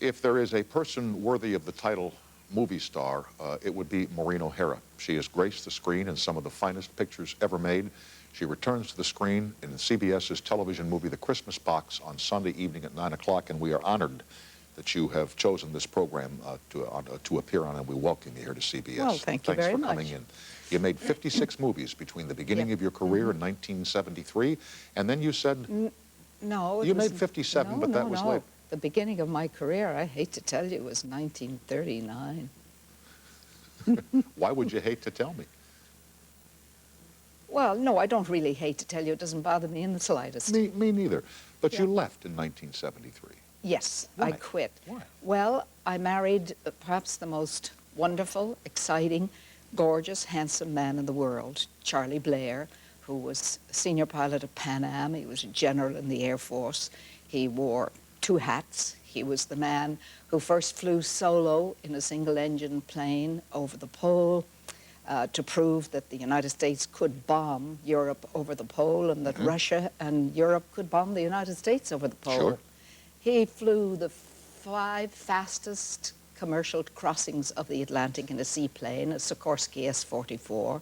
If there is a person worthy of the title movie star, it would be Maureen O'Hara. She has graced the screen in some of the finest pictures ever made. She returns to the screen in CBS's television movie The Christmas Box on Sunday evening at 9 o'clock, and we are honored that you have chosen this program to appear on, and we welcome you here to CBS. Well, thank you very much. Thanks for coming in. You made 56 movies between the beginning of your career in 1973, and then you said... No. You made 57, but that was late. The beginning of my career, I hate to tell you, was 1939. Why would you hate to tell me? Well, no, I don't really hate to tell you. It doesn't bother me in the slightest. Me neither. But you left in 1973. Yes, Why? I quit. Why? Well, I married perhaps the most wonderful, exciting, gorgeous, handsome man in the world, Charlie Blair, who was senior pilot of Pan Am. He was a general in the Air Force. He wore 2 hats. He was the man who first flew solo in a single-engine plane over the pole to prove that the United States could bomb Europe over the pole and that Russia and Europe could bomb the United States over the pole. Sure. He flew the 5 fastest commercial crossings of the Atlantic in a seaplane, a Sikorsky S-44.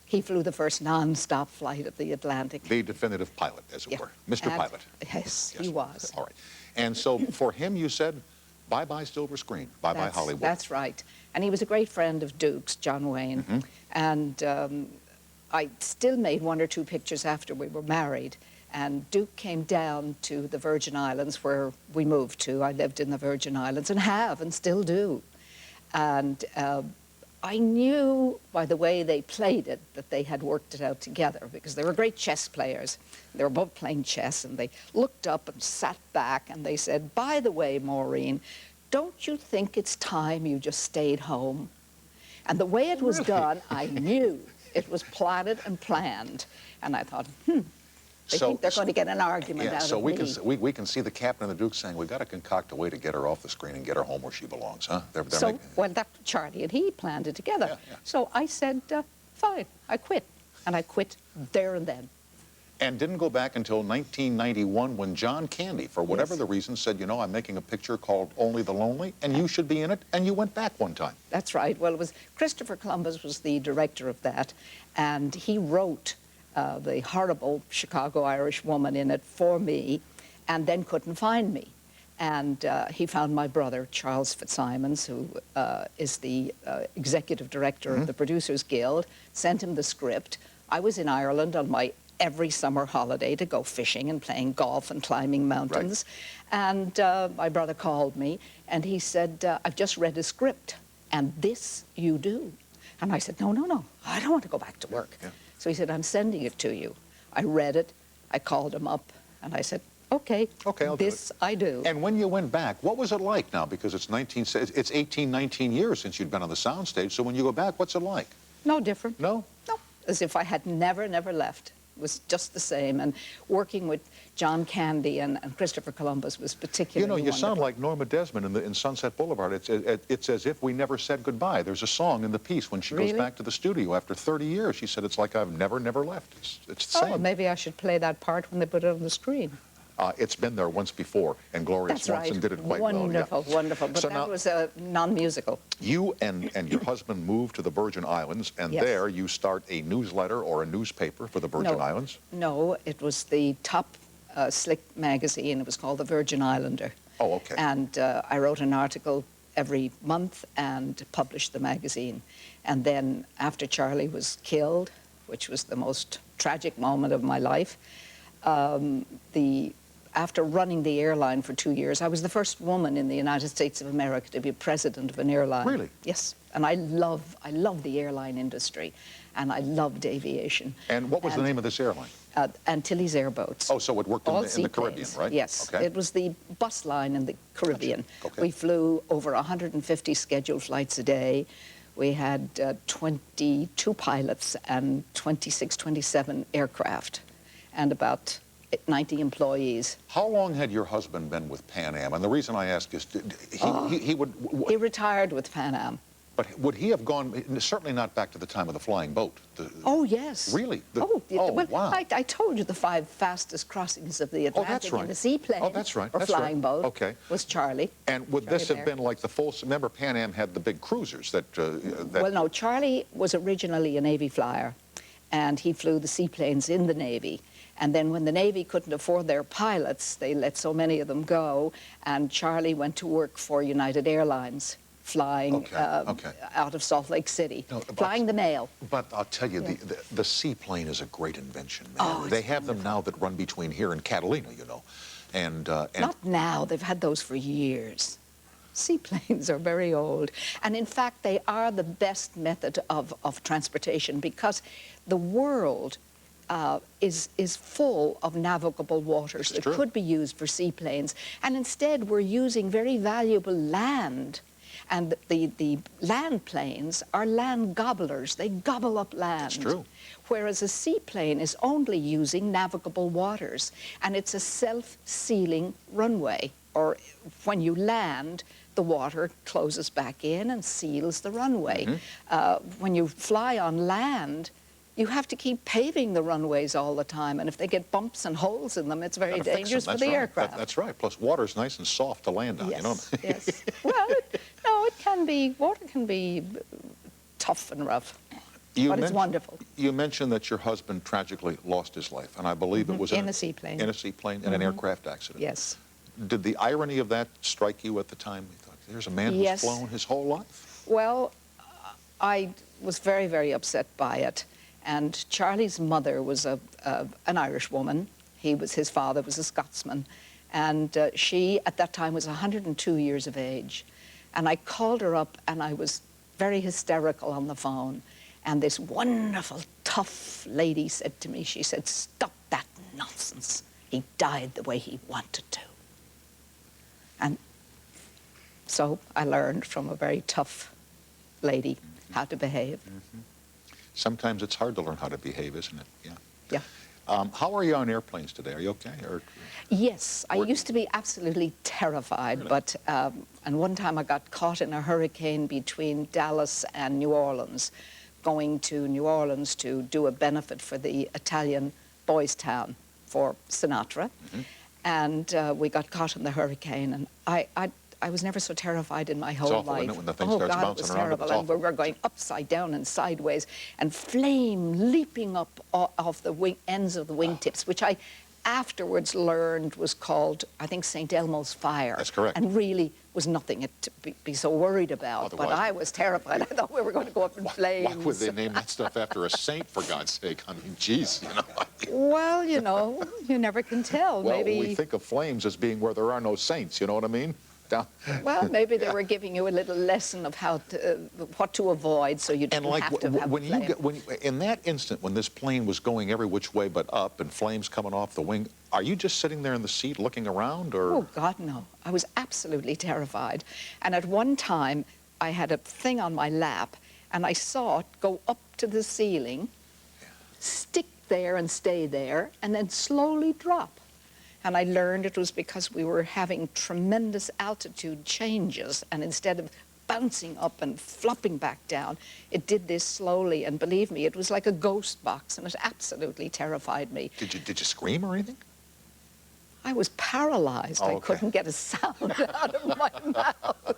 He flew the first non-stop flight of the Atlantic. The definitive pilot, as it were. Mr. Pilot. Yes, he was. All right. And so for him, you said, bye-bye silver screen, bye-bye Hollywood. That's right. And he was a great friend of Duke's, John Wayne. And I still made 1 or 2 pictures after we were married. And Duke came down to the Virgin Islands, where we moved to. I lived in the Virgin Islands and have and still do. And I knew by the way they played it that they had worked it out together, because they were great chess players. They were both playing chess, and they looked up and sat back and they said, by the way, Maureen, don't you think it's time you just stayed home? And the way it was done, I knew it was plotted and planned. And I thought, they think they're going to get an argument out of me. So we can see the captain and the Duke saying, we've got to concoct a way to get her off the screen and get her home where she belongs, huh? Well, that Charlie and he planned it together. So I said, fine, I quit. And I quit there and then. And didn't go back until 1991 when John Candy, for whatever the reason, said, you know, I'm making a picture called Only the Lonely, and you should be in it, and you went back one time. That's right. Well, it was Christopher Columbus was the director of that, and he wrote the horrible Chicago Irish woman in it for me, and then couldn't find me. And he found my brother, Charles Fitzsimons, who is the executive director of the Producers Guild, sent him the script. I was in Ireland on my every summer holiday to go fishing and playing golf and climbing mountains. And my brother called me, and he said, I've just read a script, and this you do. And I said, no, no, no, I don't want to go back to work. So he said, I'm sending it to you. I read it, I called him up, and I said, okay, I'll this do it. I do. And when you went back, what was it like now? Because it's 18, 19 years since you'd been on the soundstage, so when you go back, what's it like? No different. No? No, as if I had never left. It was just the same, and working with John Candy and Christopher Columbus was particularly wonderful. You sound like Norma Desmond in Sunset Boulevard. It's as if we never said goodbye. There's a song in the piece when she goes back to the studio after 30 years. She said, it's like I've never left. It's the same. Well, maybe I should play that part when they put it on the screen. It's been there once before, and Gloria Swanson did it quite well. Wonderful, wonderful. But so that was a non-musical. You and your husband moved to the Virgin Islands, and there you start a newsletter or a newspaper for the Virgin Islands? No, it was the top slick magazine. It was called the Virgin Islander. Oh, okay. And I wrote an article every month and published the magazine. And then after Charlie was killed, which was the most tragic moment of my life, after running the airline for 2 years, I was the first woman in the United States of America to be president of an airline. Really? Yes. And I love the airline industry, and I loved aviation. And what was the name of this airline? Antilles Airboats. Oh, so it worked in the Caribbean, right? Yes. Okay. It was the bus line in the Caribbean. Gotcha. Okay. We flew over 150 scheduled flights a day. We had 22 pilots and 26, 27 aircraft, and about 90 employees. How long had your husband been with Pan Am? And the reason I ask is, he retired with Pan Am. But would he have gone, certainly not back to the time of the flying boat? Oh, yes. Really? Well, Wow. I told you the 5 fastest crossings of the Atlantic that's right. in a seaplane. Oh, that's right. Or That's flying right. boat. Okay. Was Charlie. And would this have Charlie been like the full, remember Pan Am had the big cruisers that... Well, no, Charlie was originally a Navy flyer, and he flew the seaplanes in the Navy. And then when the Navy couldn't afford their pilots, they let so many of them go, and Charlie went to work for United Airlines, flying out of Salt Lake City, flying the mail. But I'll tell you, the seaplane is a great invention, man. Oh, they have them now that run between here and Catalina, you know. And Not now, they've had those for years. Seaplanes are very old. And in fact, they are the best method of transportation because the world is full of navigable waters that could be used for seaplanes. And instead, we're using very valuable land. And the land planes are land gobblers. They gobble up land. That's true. Whereas a seaplane is only using navigable waters. And it's a self-sealing runway. Or when you land, the water closes back in and seals the runway. When you fly on land, you have to keep paving the runways all the time, and if they get bumps and holes in them, it's very dangerous for the aircraft. That's right. Plus, water's nice and soft to land on. Yes, you know. yes. Well, no, it can be. Water can be tough and rough, but it's wonderful. You mentioned that your husband tragically lost his life, and I believe it was in a seaplane. In a seaplane, in an aircraft accident. Yes. Did the irony of that strike you at the time? You thought, there's a man who's flown his whole life? Well, I was very, very upset by it. And Charlie's mother was an Irish woman. His father was a Scotsman. And she, at that time, was 102 years of age. And I called her up, and I was very hysterical on the phone. And this wonderful, tough lady said to me, she said, "Stop that nonsense. He died the way he wanted to." And so I learned from a very tough lady how to behave. Sometimes it's hard to learn how to behave, isn't it? Yeah. Yeah. How are you on airplanes today? Are you okay? Yes, I used to be absolutely terrified, Really? but and one time I got caught in a hurricane between Dallas and New Orleans, going to New Orleans to do a benefit for the Italian Boys Town for Sinatra. And we got caught in the hurricane, and I was never so terrified in my whole awful, life. isn't it, when the thing Oh starts God, it bouncing was around, terrible. it's And awful. we were going upside down and sideways, and flame leaping up off the ends of the wingtips, which I afterwards learned was called, I think, St. Elmo's fire. That's correct. And really was nothing to be so worried about. But Otherwise- I was terrified. I thought we were going to go up in flames. Why would they name that stuff after a saint, for God's sake? I mean, geez, you know. Well, you know, you never can tell. Well, Maybe. we think of flames as being where there are no saints, you know what I mean? Well, maybe they were giving you a little lesson of how to, what to avoid, so you And didn't like have to have when a you flame. in that instant when this plane was going every which way but up and flames coming off the wing, are you just sitting there in the seat looking around, or? Oh God, no! I was absolutely terrified. And at one time, I had a thing on my lap, and I saw it go up to the ceiling, stick there and stay there, and then slowly drop. And I learned it was because we were having tremendous altitude changes, and instead of bouncing up and flopping back down, it did this slowly, and believe me, it was like a ghost box, and it absolutely terrified me. Did you scream or anything? I was paralyzed. Oh, I okay. couldn't get a sound out of my mouth.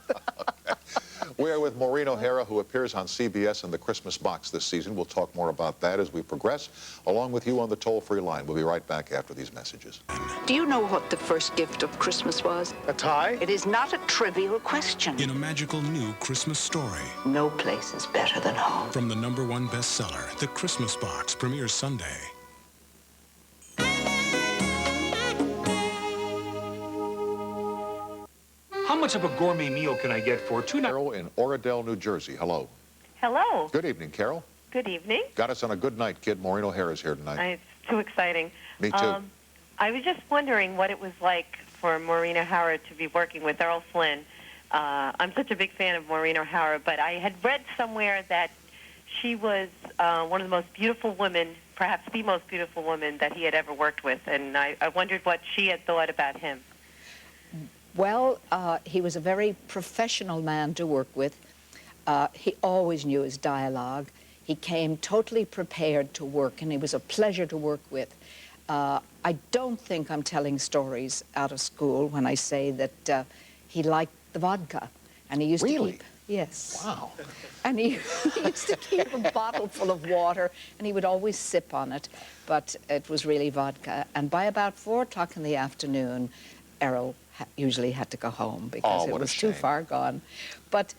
We are with Maureen O'Hara, who appears on CBS in The Christmas Box this season. We'll talk more about that as we progress, along with you on the toll-free line. We'll be right back after these messages. Do you know what the first gift of Christmas was? A tie? It is not a trivial question. In a magical new Christmas story. No place is better than home. From the #1 bestseller, The Christmas Box premieres Sunday. How much of a gourmet meal can I get for $2? Carol in Oradell, New Jersey. Hello. Hello. Good evening, Carol. Good evening. Got us on a good night, kid. Maureen O'Hara's here tonight. It's too exciting. Me too. I was just wondering what it was like for Maureen O'Hara to be working with Errol Flynn. I'm such a big fan of Maureen O'Hara, but I had read somewhere that she was one of the most beautiful women, perhaps the most beautiful woman that he had ever worked with, and I wondered what she had thought about him. Well, he was a very professional man to work with. He always knew his dialogue. He came totally prepared to work, and he was a pleasure to work with. I don't think I'm telling stories out of school when I say that he liked the vodka, and he used to Really? keep... Yes. Wow. And he used to keep a bottle full of water, and he would always sip on it, but it was really vodka. And by about 4 o'clock in the afternoon, Errol usually had to go home because it what a was too shame. far gone. But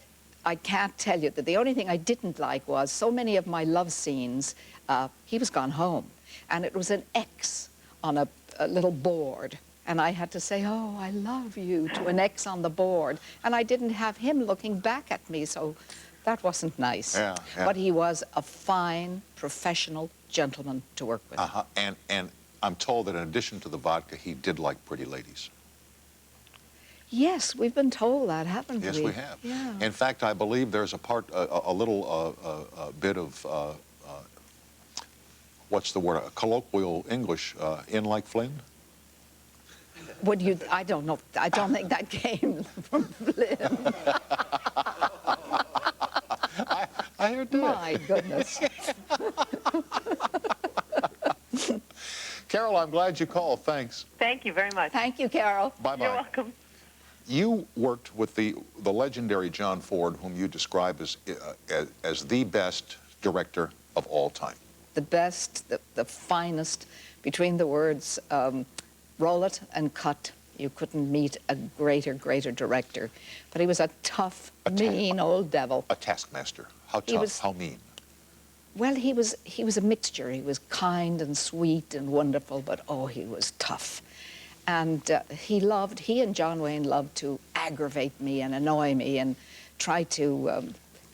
I can't tell you that the only thing I didn't like was so many of my love scenes, he was gone home, and it was an X on a little board. And I had to say, oh, I love you, to an X on the board. And I didn't have him looking back at me, so that wasn't nice. Yeah, yeah. But he was a fine, professional gentleman to work with. Uh-huh. And I'm told that in addition to the vodka, he did like pretty ladies. Yes, we've been told that, haven't we? Yes, we have. Yeah. In fact, I believe there's a little bit of, what's the word, a colloquial English, in like Flynn? Would you, I don't know, I don't think that came from Flynn. I heard that. My goodness. Carol, I'm glad you called. Thanks. Thank you very much. Thank you, Carol. Bye-bye. You're welcome. You worked with the legendary John Ford, whom you describe as the best director of all time. The best, the finest, between the words roll it and cut. You couldn't meet a greater director. But he was a tough, mean old devil. A taskmaster. How He tough, was- how mean. Well, he was a mixture. He was kind and sweet and wonderful, but oh, he was tough. And he and John Wayne loved to aggravate me and annoy me and try to,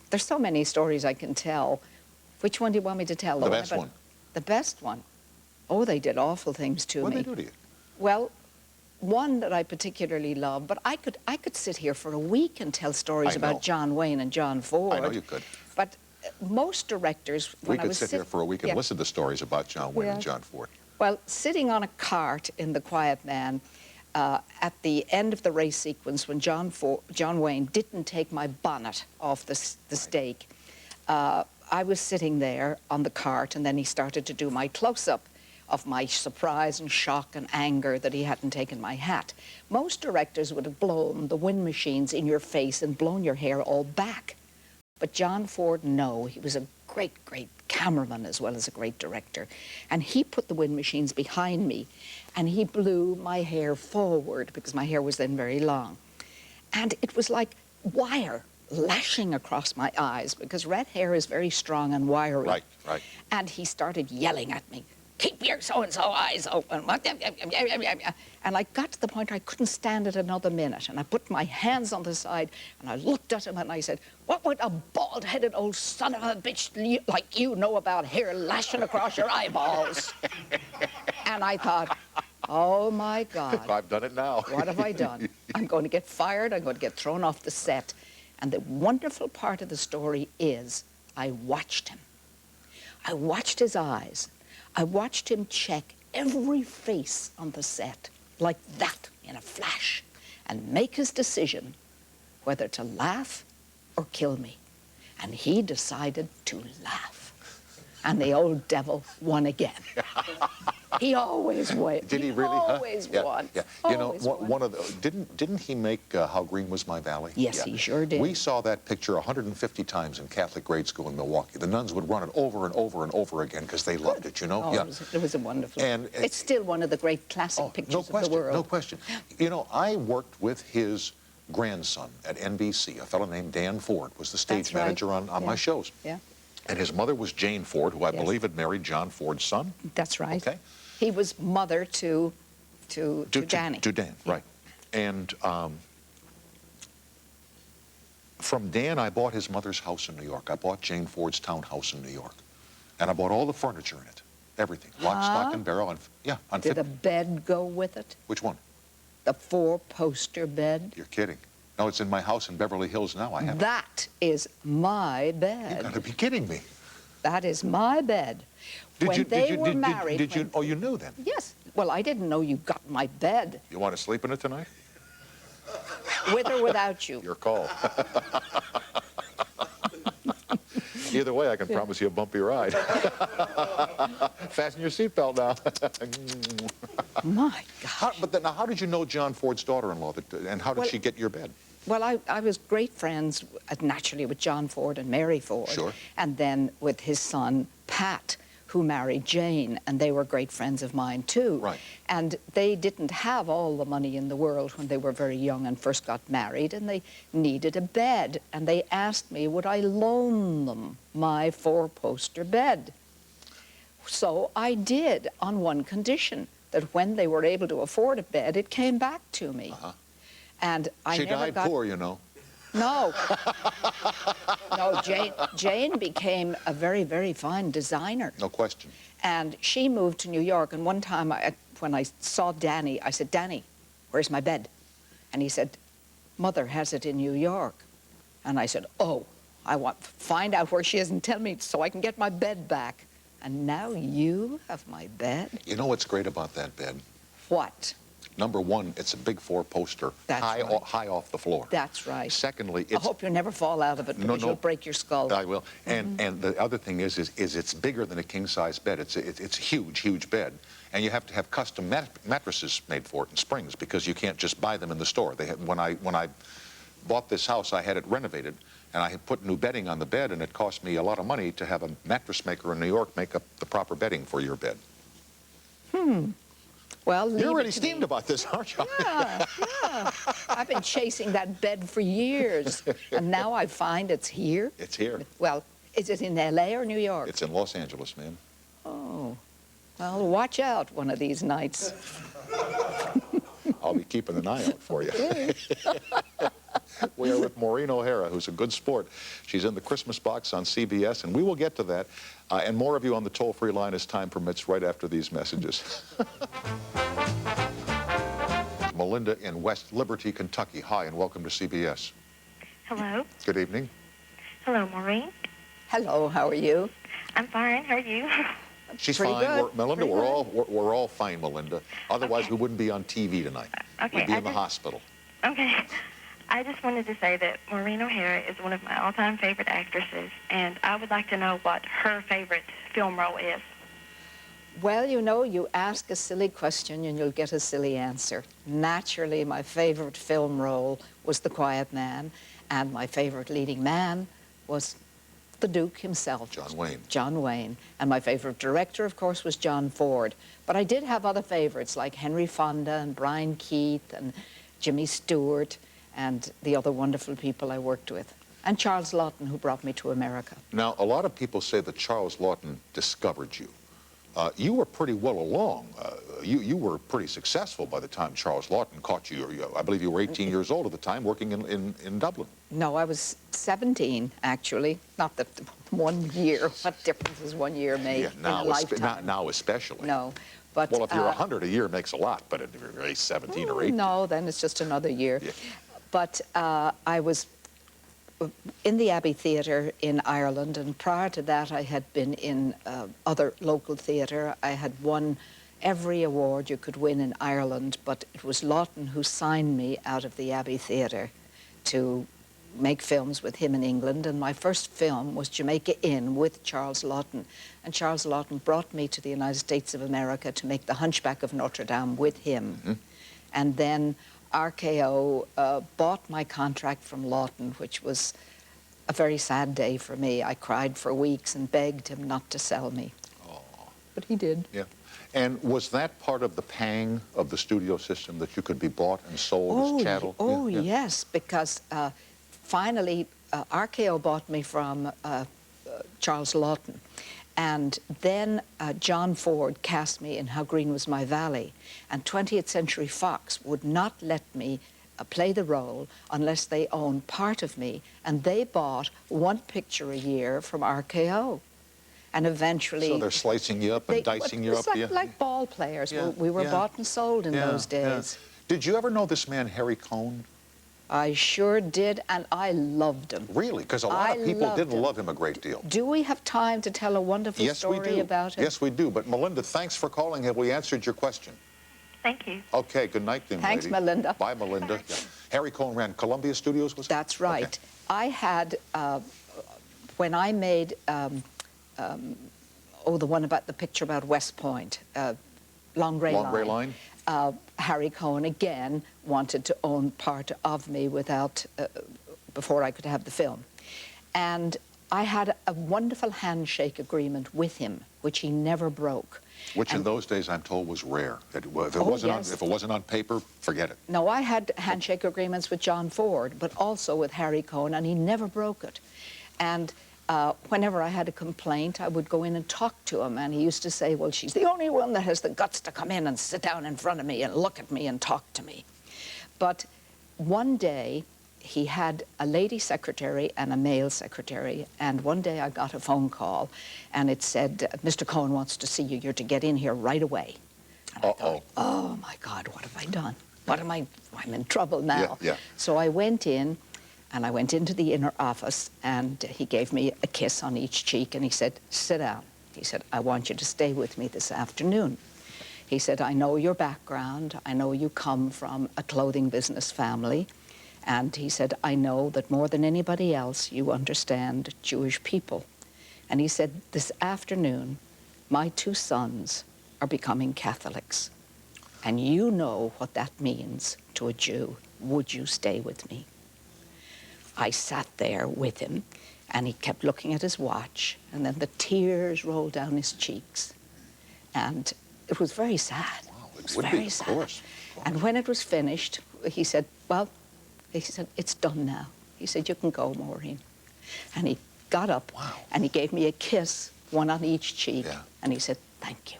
there's so many stories I can tell. Which one do you want me to tell? The best one. The best one? Oh, they did awful things to What me. did they do to you? Well, one that I particularly love, but I could sit here for a week and tell stories I know. about John Wayne and John Ford. I know you could. But most directors, We when I could was sit here for a week and yeah. listen to stories about John Wayne and Yeah. John Ford. Well, sitting on a cart in The Quiet Man, at the end of the race sequence, when John Wayne didn't take my bonnet off the stake, I was sitting there on the cart, and then he started to do my close-up of my surprise and shock and anger that he hadn't taken my hat. Most directors would have blown the wind machines in your face and blown your hair all back. But John Ford, no, he was a great cameraman as well as a great director. And he put the wind machines behind me, and he blew my hair forward, because my hair was then very long. And it was like wire lashing across my eyes, because red hair is very strong and wiry. Right, right. And he started yelling at me, keep your so-and-so eyes open. And I got to the point I couldn't stand it another minute. And I put my hands on the side, and I looked at him, and I said, what would a bald-headed old son of a bitch like you know about hair lashing across your eyeballs? And I thought, oh, my God. I've done it now. What have I done? I'm going to get fired. I'm going to get thrown off the set. And the wonderful part of the story is I watched him. I watched his eyes. I watched him check every face on the set like that in a flash and make his decision whether to laugh or kill me. And he decided to laugh. And the old devil won again. He always won. Did he really? Always Yeah, won. yeah. You know, Always won. one of the didn't he make How Green Was My Valley? Yes, he sure did. We saw that picture 150 times in Catholic grade school in Milwaukee. The nuns would run it over and over and over again because they loved it. You know? Oh, Yeah. it was a wonderful. And it's still one of the great classic pictures no of question, the world. no question. You know, I worked with his grandson at NBC. A fellow named Dan Ford was the stage That's right. manager on Yeah. my shows. Yeah, And his mother was Jane Ford, who I Yes. believe had married John Ford's son. that's right. Okay. He was mother to Danny. To Dan, right. And from Dan, I bought his mother's house in New York. I bought Jane Ford's townhouse in New York. And I bought all the furniture in it. Everything. Lock, stock, and barrel. On Did a bed go with it? Which one? The 4-poster bed? You're kidding. No, it's in my house in Beverly Hills now. I have it. That is my You bed. gotta be kidding me. That is my bed. When they were married. Did you? when- Oh, you knew then. Yes. Well, I didn't know you got my bed, You want to sleep in it tonight? with or without you. Your call. Either way, I can promise you a bumpy ride. Fasten your seatbelt now. My God. But then, now, how did you know John Ford's daughter-in-law, and how did Well- she get your bed? Well, I was great friends, naturally, with John Ford and Mary Ford. Sure. And then with his son, Pat, who married Jane, and they were great friends of mine, too. Right. And they didn't have all the money in the world when they were very young and first got married, and they needed a bed. And they asked me, would I loan them my four-poster bed? So I did, on one condition, that when they were able to afford a bed, it came back to me. Uh-huh. And I She never died got... poor, you know. No. No, Jane became a very, very fine designer. No question. And she moved to New York. And one time, when I saw Danny, I said, Danny, where's my bed? And he said, Mother has it in New York. And I said, oh, I want to find out where she is and tell me so I can get my bed back. And now you have my bed? You know what's great about that bed? What? Number one, it's a big four-poster, That's high, right. high off the floor. That's right. Secondly, I it's... hope you never fall out of it because No. you'll break your skull. I will. And the other thing is it's bigger than a king-size bed. It's a huge, huge bed. And you have to have custom mattresses made for it and springs because you can't just buy them in the store. They have, when I bought this house, I had it renovated, and I had put new bedding on the bed, and it cost me a lot of money to have a mattress maker in New York make up the proper bedding for your bed. Well, leave You're it already to me. steamed about this, aren't you? Yeah. I've been chasing that bed for years, and now I find it's here. It's here. Well, is it in L.A. or New York? It's in Los Angeles, man. Oh, well, watch out one of these nights. I'll be keeping an eye out for you. We are with Maureen O'Hara, who's a good sport. She's in the Christmas box on CBS, and we will get to that and more of you on the toll-free line as time permits right after these messages. Melinda in West Liberty, Kentucky. Hi, and welcome to CBS. Hello. Good evening. Hello, Maureen. Hello, how are you? I'm fine. How are you? She's Pretty fine. good. Melinda, Pretty we're all fine, Melinda. Otherwise, Okay. we wouldn't be on TV tonight. Okay, We'd be I in the just- hospital. Okay. I just wanted to say that Maureen O'Hara is one of my all-time favorite actresses, and I would like to know what her favorite film role is. Well, you know, you ask a silly question and you'll get a silly answer. Naturally, my favorite film role was The Quiet Man, and my favorite leading man was the Duke himself. John Wayne. John Wayne. And my favorite director, of course, was John Ford. But I did have other favorites like Henry Fonda and Brian Keith and Jimmy Stewart and the other wonderful people I worked with. And Charles Lawton, who brought me to America. Now, a lot of people say that Charles Lawton discovered you. You were pretty well along. You were pretty successful by the time Charles Lawton caught you. I believe you were 18 years old at the time, working in Dublin. No, I was 17, actually. Not that 1 year. What difference does 1 year make Yeah, in a lifetime? now especially. No, but... Well, if you're 100 a year, it makes a lot, but if you're 17 or 18... No, then it's just another year. Yeah. But I was in the Abbey Theatre in Ireland, and prior to that I had been in other local theatre. I had won every award you could win in Ireland, but it was Lawton who signed me out of the Abbey Theatre to make films with him in England, and my first film was Jamaica Inn with Charles Lawton. And Charles Lawton brought me to the United States of America to make The Hunchback of Notre Dame with him. And then RKO bought my contract from Lawton, which was a very sad day for me. I cried for weeks and begged him not to sell me. Oh. But he did. Yeah. And was that part of the pang of the studio system, that you could be bought and sold as chattel? Oh, Yeah, yeah. yes, because finally RKO bought me from Charles Lawton. And then John Ford cast me in How Green Was My Valley. And 20th Century Fox would not let me play the role unless they owned part of me. And they bought one picture a year from RKO. And eventually... So they're slicing you up and dicing you up? It was like ball players. Yeah, We were yeah. bought and sold in those days. Did you ever know this man, Harry Cohn? I sure did, and I loved him. Really? Because a lot I of people loved didn't him. love him a great deal. Do we have time to tell a wonderful Yes, we story do. about him? Yes, we do. But Melinda, thanks for calling. Have we answered your question? Thank you. Okay, good night then, Thanks, lady. Melinda. Bye, Melinda. Yeah. Harry Cohn ran Columbia Studios, was it? That's right. Okay. I had, when I made, the one about the picture about West Point, Long Grey Line. Harry Cohn again wanted to own part of me before I could have the film. And I had a wonderful handshake agreement with him, which he never broke. Which in those days, I'm told, was rare. If it wasn't on paper, forget it. No, I had handshake agreements with John Ford, but also with Harry Cohn, and he never broke it. And whenever I had a complaint, I would go in and talk to him, and he used to say, well, she's the only one that has the guts to come in and sit down in front of me and look at me and talk to me. But one day, he had a lady secretary and a male secretary, and one day I got a phone call, and it said, Mr. Cohn wants to see you. You're to get in here right away. And I thought, oh, my God, what have I done? I'm in trouble now. Yeah. So I went in, and I went into the inner office, and he gave me a kiss on each cheek, and he said, sit down. He said, I want you to stay with me this afternoon. He said, I know your background. I know you come from a clothing business family. And he said, I know that more than anybody else, you understand Jewish people. And he said, this afternoon, my 2 sons are becoming Catholics. And you know what that means to a Jew. Would you stay with me? I sat there with him, and he kept looking at his watch, and then the tears rolled down his cheeks. And it was very sad. Wow, it was very sad. Of course. And when it was finished, he said, well, he said, it's done now. He said, you can go, Maureen. And he got up, and he gave me a kiss, one on each cheek, and he said, thank you.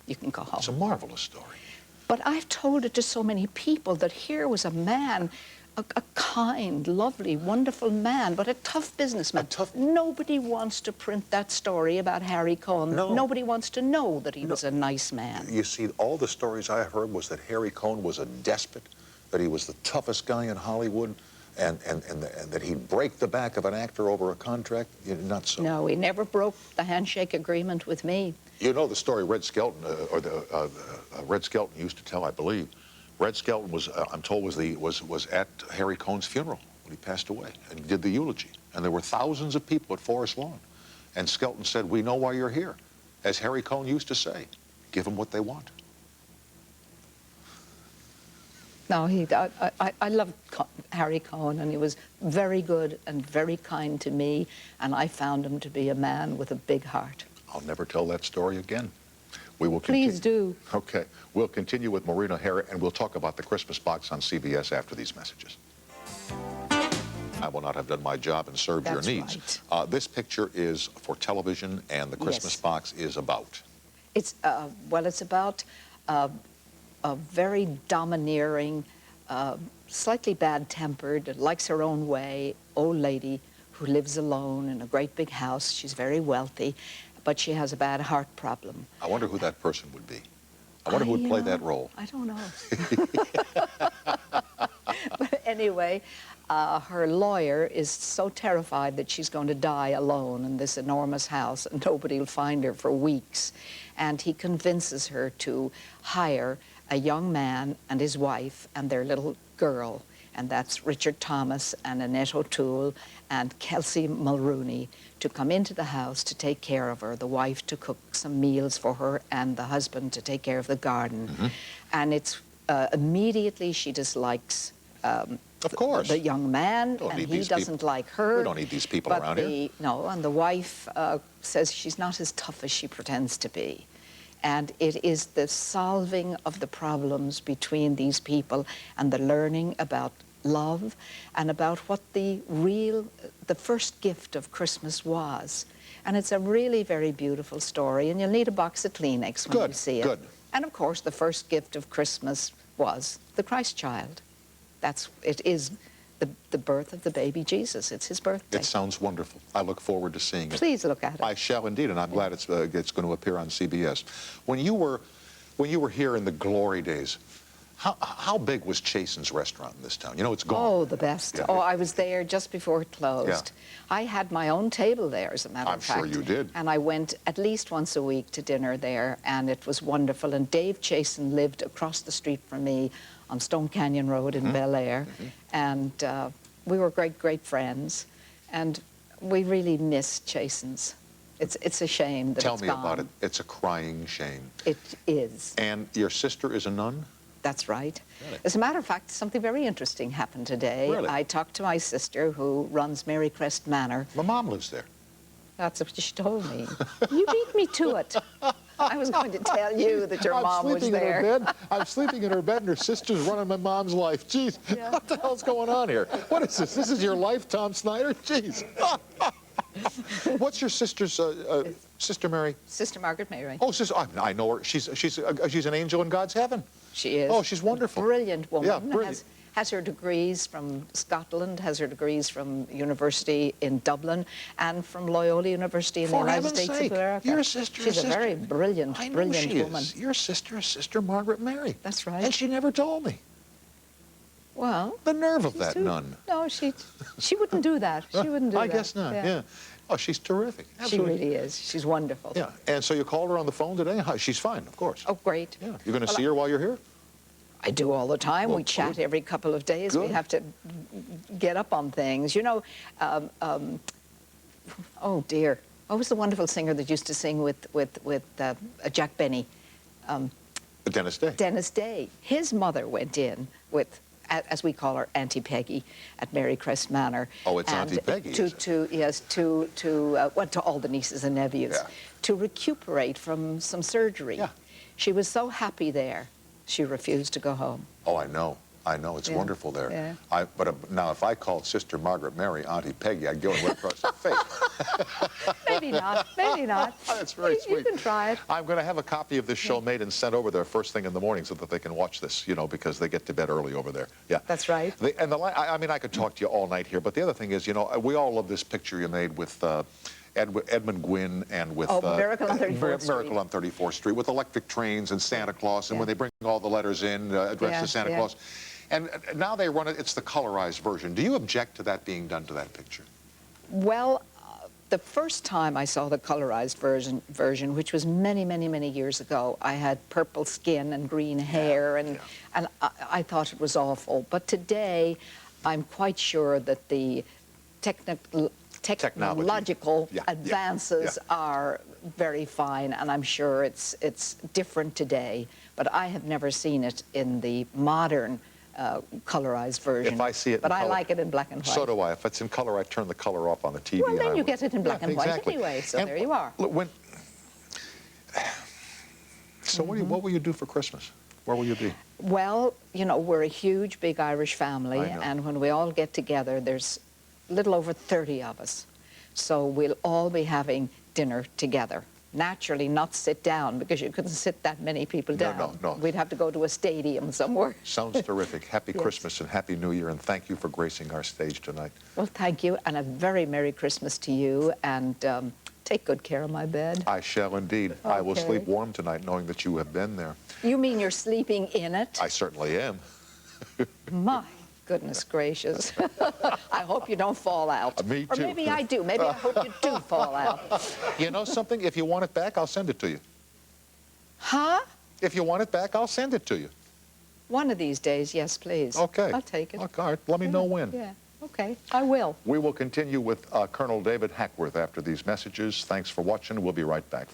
You can go home. It's a marvelous story. But I've told it to so many people that here was a man, a kind, lovely, wonderful man, but a tough businessman. Nobody wants to print that story about Harry Cohn. No. Nobody wants to know that he was a nice man. You see, all the stories I heard was that Harry Cohn was a despot, that he was the toughest guy in Hollywood, and that he'd break the back of an actor over a contract. Not so. No, he never broke the handshake agreement with me. You know the story Red Skelton, Red Skelton used to tell, I believe. Red Skelton was, I'm told, was at Harry Cohn's funeral when he passed away, and he did the eulogy. And there were thousands of people at Forest Lawn. And Skelton said, we know why you're here. As Harry Cohn used to say, give them what they want. No, I loved Harry Cohn, and he was very good and very kind to me, and I found him to be a man with a big heart. I'll never tell that story again. We will continue. Please do. Okay. We'll continue with Maureen O'Hara, and we'll talk about the Christmas box on CBS after these messages. I will not have done my job and served your needs. Right. This picture is for television, and the Christmas box is about? It's, well, it's about a very domineering, slightly bad-tempered, likes her own way, old lady who lives alone in a great big house. She's very wealthy, but she has a bad heart problem. I wonder who that person would be. I wonder who would play that role. I don't know. But anyway, her lawyer is so terrified that she's going to die alone in this enormous house and nobody will find her for weeks. And he convinces her to hire a young man and his wife and their little girl, and that's Richard Thomas and Annette O'Toole and Kelsey Mulrooney, to come into the house to take care of her, the wife to cook some meals for her and the husband to take care of the garden. Mm-hmm. And it's immediately she dislikes of course. The young man, and he doesn't like her. We don't need these people around here. No, and the wife says she's not as tough as she pretends to be. And it is the solving of the problems between these people and the learning about love and about what the first gift of Christmas was. And it's a really very beautiful story, and you'll need a box of Kleenex when you see it. Good. And of course, the first gift of Christmas was the Christ child. It is the birth of the baby Jesus. It's his birthday. It sounds wonderful. I look forward to seeing it. Please look at it. I shall indeed, and I'm glad it's going to appear on CBS. When you were here in the glory days, how big was Chasen's restaurant in this town? You know, it's gone. Oh, the best. Yeah. Oh, I was there just before it closed. Yeah. I had my own table there, as a matter of fact. I'm sure you did. And I went at least once a week to dinner there, and it was wonderful. And Dave Chasen lived across the street from me on Stone Canyon Road in Bel Air, and we were great friends. And We really miss Chasen's. It's a shame that Tell it's me about it. gone. It's a crying shame. It is. And your sister is a nun? That's right. Really? As a matter of fact, something very interesting happened today. Really? I talked to my sister who runs Marycrest Manor. My mom lives there. That's what she told me. You beat me to it. I was going to tell you that your mom was there. In her bed. I'm sleeping in her bed, and her sister's running my mom's life. Jeez, Yeah. what the hell's going on here? What is this? This is your life, Tom Snyder? Jeez. What's your sister's, Sister Mary? Sister Margaret Mary. Oh, sister, I know her. She's an angel in God's heaven. She is. Oh, she's wonderful. Brilliant woman. Yeah, brilliant. Has her degrees from Scotland, has her degrees from University in Dublin, and from Loyola University in the For United heaven's States sake, of America. your sister She's is a very brilliant, I know brilliant she woman. is. Your sister is Sister Margaret Mary. That's right. And she never told me. Well, The nerve of she's that too- nun. No, she wouldn't do that. She wouldn't do I that. guess not, yeah. Oh, she's terrific. She Absolutely. really is. She's wonderful. Yeah, and so you called her on the phone today? Hi, she's fine, of course. Oh, great. Yeah, you're going to Well, see her while you're here? I do all the time. Well, We chat good. every couple of days. We Good. have to get up on things. You know, oh dear, what was the wonderful singer that used to sing with Jack Benny? Dennis Day. Dennis Day. His mother went in with, as we call her, Auntie Peggy at Marycrest Manor. Oh, it's and Auntie Peggy, is it? to all the nieces and nephews, Yeah. to recuperate from some surgery. Yeah. She was so happy there, she refused to go home. Oh, I know. I know. It's Yeah, wonderful there. yeah. But now, if I called Sister Margaret Mary Auntie Peggy, I'd go right across the face. Maybe not. Maybe not. That's very sweet. You can try it. I'm going to have a copy of this show made and sent over there first thing in the morning so that they can watch this, you know, because they get to bed early over there. Yeah. That's right. I mean, I could talk to you all night here, but the other thing is, you know, we all love this picture you made with Edmund Gwynn and with Miracle on 34th Street. Miracle on 34th Street with electric trains and Santa Claus, and Yeah. when they bring all the letters in addressed Yeah, to Santa yeah. Claus. And now they run it, it's the colorized version. Do you object to that being done to that picture? Well, the first time I saw the colorized version, which was many, many, many years ago, I had purple skin and green hair, and I thought it was awful. But today, I'm quite sure that the technological Yeah, yeah, advances yeah. are very fine, and I'm sure it's different today. But I have never seen it in the modern colorized version. If I see it in but I color- like it in black and white. So do I. If it's in color, I turn the color off on the TV. Well, and then I you would- get it in black and white exactly. anyway, so And there you are. look, so what will you do for Christmas? Where will you be? Well, you know, we're a huge, big Irish family, I know. and when we all get together, there's a little over 30 of us. So we'll all be having dinner together. Naturally, not sit down, because you couldn't sit that many people No, down. no. We'd have to go to a stadium somewhere. Sounds terrific. Happy Yes. Christmas and Happy New Year, and thank you for gracing our stage tonight. Well, thank you, and a very Merry Christmas to you, and take good care of my bed. I shall indeed. I will Okay. sleep warm tonight knowing that you have been there. You mean you're sleeping in it? I certainly am. My goodness gracious. I hope you don't fall out. Me Or too. maybe I do. Maybe I hope you do fall out. You know something? If you want it back, I'll send it to you. Huh? If you want it back, I'll send it to you. One of these days, yes, please. Okay. I'll take it. Okay. All right. Let me know when. Yeah, okay. I will. We will continue with Colonel David Hackworth after these messages. Thanks for watching. We'll be right back.